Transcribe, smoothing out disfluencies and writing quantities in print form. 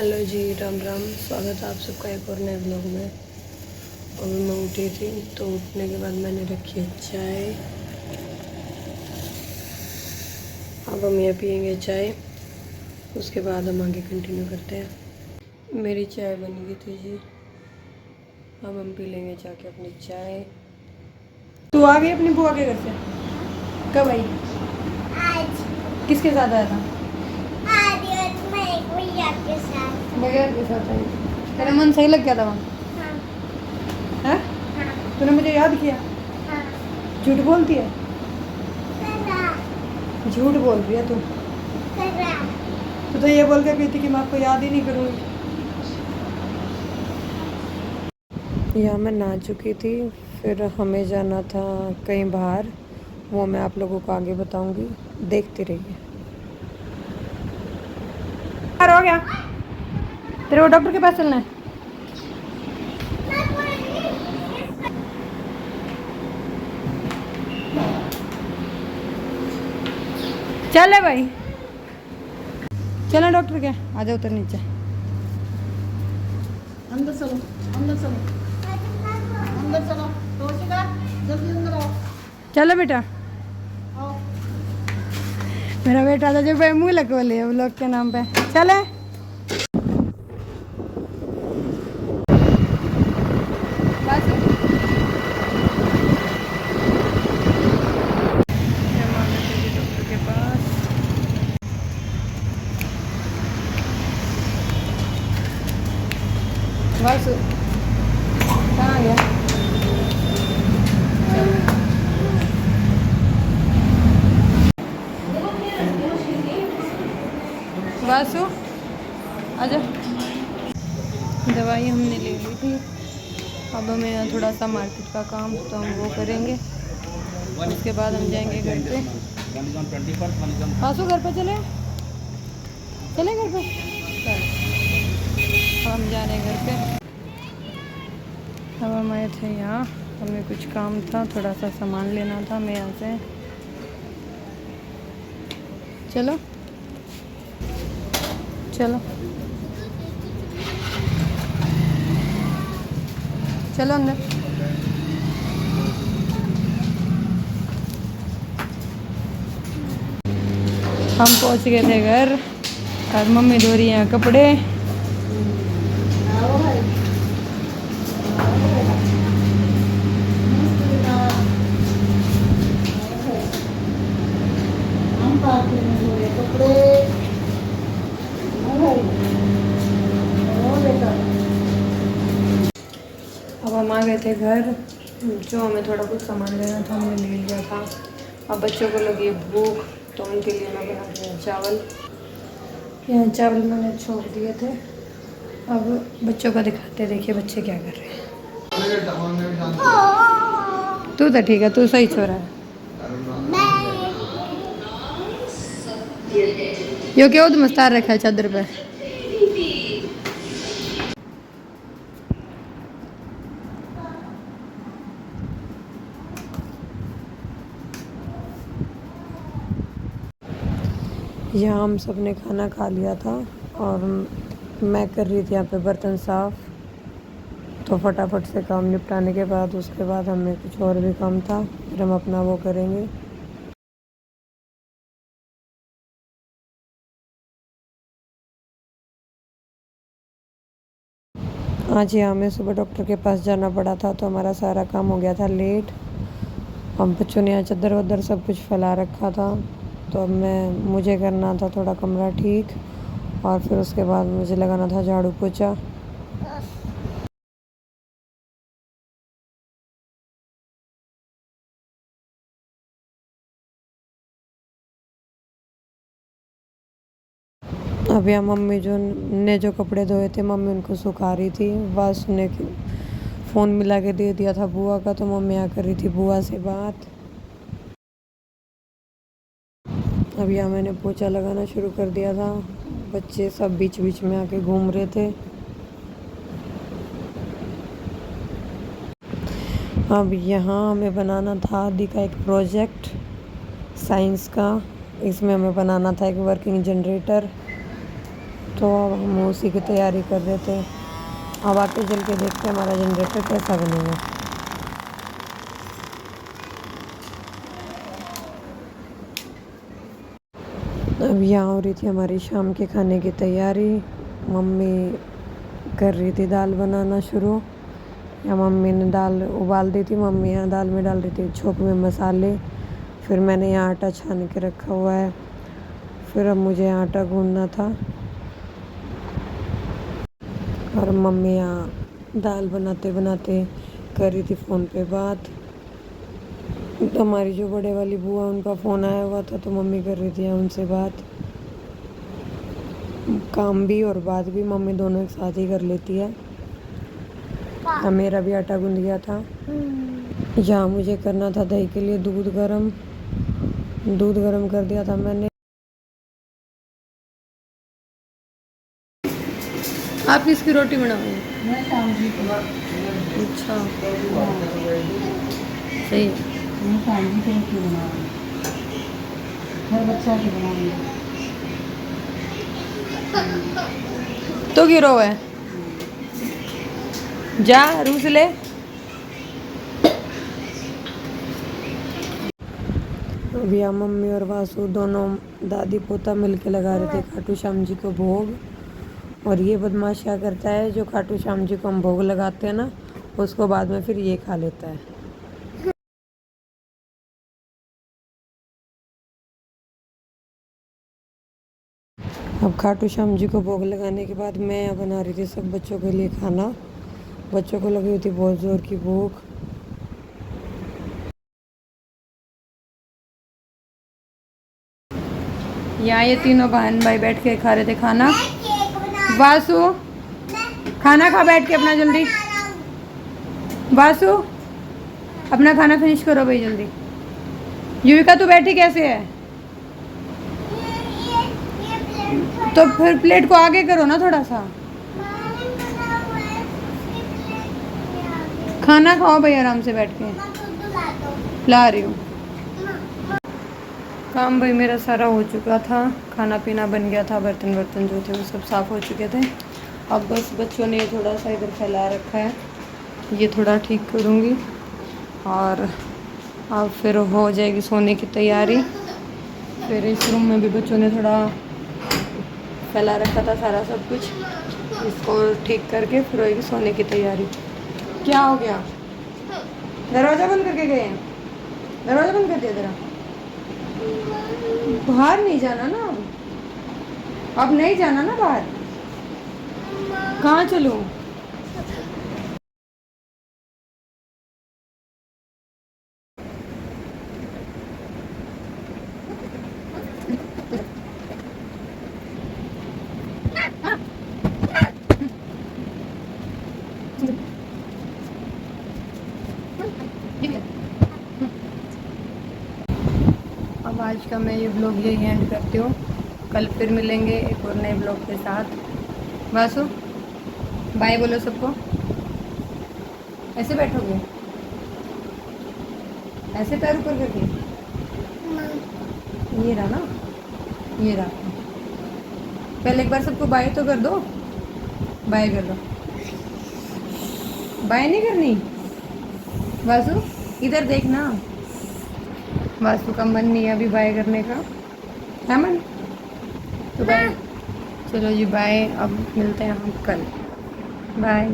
Hello जी, राम राम। स्वागत है आप सबका एक और नए ब्लॉग में। अभी मैं उठी थी तो उठने के बाद मैंने रखी है चाय। अब हम यहाँ पियेंगे चाय, उसके बाद हम आगे कंटिन्यू करते हैं। मेरी चाय बन गई थी जी, अब हम पी लेंगे जाके अपनी चाय। तू आ गई अपनी बुआ के घर से? कब आई? आज। किसके साथ आया था? के साथ। भैया के साथ आई। तेरा मन सही लग गया था वहाँ? हाँ। है? हाँ। तूने मुझे याद किया? हाँ। झूठ बोलती है? करा। झूठ बोल रही है तू। करा। तू तो ये बोल के गई थी कि मैं आपको याद ही नहीं करूँगी। यहाँ मैं नहा चुकी थी, फिर हमें जाना था कहीं बाहर, वो मैं आप लोगों को आगे बताऊंगी, देखते रहिए। हो गया तेरे को डॉक्टर के पास चलना है? चले भाई, चलो डॉक्टर के। आ जाओ उतर नीचे। अंदर चलो, अंदर चलो, अंदर चलो। तोशिका, जल्दी अंदर आओ। चलो बेटा। आओ। मेरा बेटा तो जो भाई मुँह लगा लिया वो लोग के नाम पे। चले बस। डॉक्टर के पास बस। कहाँ गया? वासु आजा। दवाई हमने ले ली थी, अब हमें यहाँ थोड़ा सा मार्केट का काम, तो हम वो करेंगे, उसके बाद हम जाएंगे घर पे। वासु घर पे चले चले घर पे। चल, अब हम जा रहे हैं घर पे। अब हम आए थे यहाँ, हमें कुछ काम था, थोड़ा सा सामान लेना था मैं यहाँ से। चलो चलो चलो अंदर। हम पहुंच गए थे घर और मम्मी धो रही हैं कपड़े। आओ भाई। हम पार्टी में धोए कपड़े। आओ भाई। आओ बेटा। अब हम आ गए थे घर, जो हमें थोड़ा कुछ सामान लेना था हमने ले लिया था। अब बच्चों को लगी भूख, तो उनके लिए मैं बना रही हूँ चावल। यहाँ चावल मैंने छोड़ दिए थे, अब बच्चों को दिखाते, देखिए बच्चे क्या कर रहे हैं। तू तो ठीक है, तू सही छोरा है। यो क्या मस्तार रखा है चादर पे। यहाँ हम सब ने खाना खा लिया था और मैं कर रही थी यहाँ पे बर्तन साफ़, तो फटाफट से काम निपटाने के बाद उसके बाद हमें कुछ और भी काम था, फिर हम अपना वो करेंगे। आज ही हमें सुबह डॉक्टर के पास जाना पड़ा था, तो हमारा सारा काम हो गया था लेट। हम बच्चों ने यहाँ चादर वदर सब कुछ फैला रखा था, तो अब मुझे करना था थोड़ा कमरा ठीक, और फिर उसके बाद मुझे लगाना था झाड़ू पोछा। अब यहाँ मम्मी जो कपड़े धोए थे मम्मी उनको सुखा रही थी। वासु ने फ़ोन मिला के दे दिया था बुआ का, तो मम्मी यहाँ कर रही थी बुआ से बात। अब यहाँ मैंने पोछा लगाना शुरू कर दिया था, बच्चे सब बीच बीच में आके घूम रहे थे। अब यहाँ हमें बनाना था आदि का एक प्रोजेक्ट साइंस का, इसमें हमें बनाना था एक वर्किंग जनरेटर। तो अब हम उसी की तैयारी कर रहे थे। अब आगे चल के देखते हैं हमारा जनरेटर कैसा बनेगा। अब यहाँ हो रही थी हमारी शाम के खाने की तैयारी। मम्मी कर रही थी दाल बनाना शुरू। या मम्मी ने दाल उबाल दी थी, मम्मी यहाँ दाल में डाल रही थी छोंक में मसाले। फिर मैंने यहाँ आटा छान के रखा हुआ है। फिर अब मुझे आटा गूंदना था और मम्मी यहाँ दाल बनाते बनाते कर रही थी फ़ोन पे बात। तो हमारी जो बड़े वाली बुआ, उनका फ़ोन आया हुआ था तो मम्मी कर रही थी उनसे बात। काम भी और बात भी मम्मी दोनों एक साथ ही कर लेती है। मेरा भी आटा गूंद गया था। यहाँ मुझे करना था दही के लिए दूध गरम कर दिया था मैंने। आप किसकी रोटी बनाओगे? मैं शाम जी को अच्छा, सही है। मैं शाम जी को रोटी बनाऊंगी, हर बच्चा की बनाऊंगी। तो गिरो है जा रूस ले। अभी यहाँ मम्मी और वासु दोनों दादी पोता मिलके लगा रहे थे खाटू श्याम जी को भोग। और ये बदमाश क्या करता है, जो खाटू श्याम जी को हम भोग लगाते हैं ना, उसको बाद में फिर ये खा लेता है। अब खाटू श्याम जी को भोग लगाने के बाद मैं यहाँ बना रही थी सब बच्चों के लिए खाना। बच्चों को लगी हुई थी बहुत ज़ोर की भूख। यहाँ ये तीनों बहन भाई बैठ के खा रहे थे खाना। केक बना वासु खाना खा बैठ के अपना जल्दी। रहा हूँ। वासु अपना खाना फिनिश करो भाई जल्दी। युविका तू बैठी कैसे है? ये प्लेट तो फिर प्लेट को आगे करो ना थोड़ा सा। मैंने बना हुआ है, उसकी प्लेट में आ गई। खाना खाओ भाई आराम से बैठ के। मैं दूध ला दो। ला रही हूँ। काम भाई मेरा सारा हो चुका था, खाना पीना बन गया था, बर्तन जो थे वो सब साफ़ हो चुके थे। अब बस बच्चों ने थोड़ा सा इधर फैला रखा है, ये थोड़ा ठीक करूँगी और अब फिर हो जाएगी सोने की तैयारी। फिर इस रूम में भी बच्चों ने थोड़ा फैला रखा था सारा सब कुछ, इसको ठीक करके फिर होगी सोने की तैयारी। क्या हो गया? दरवाज़ा बंद करके गए हैं? दरवाज़ा बंद कर दिया ज़रा। बाहर नहीं जाना ना, अब नहीं जाना ना बाहर। कहाँ चलूं? अब आज का मैं ये ब्लॉग यही एंड करती हूँ। कल फिर मिलेंगे एक और नए ब्लॉग के साथ। वासु बाय बोलो सबको। ऐसे बैठोगे, ऐसे पैर ऊपर करके। ये रहा ना, ये रहा। पहले एक बार सबको बाय तो कर दो, बाय कर दो। बाय नहीं करनी वासु, इधर देखना। वासु का मन नहीं है अभी बाय करने का, है मन? तो बाय। चलो जी बाय, अब मिलते हैं हम कल। बाय।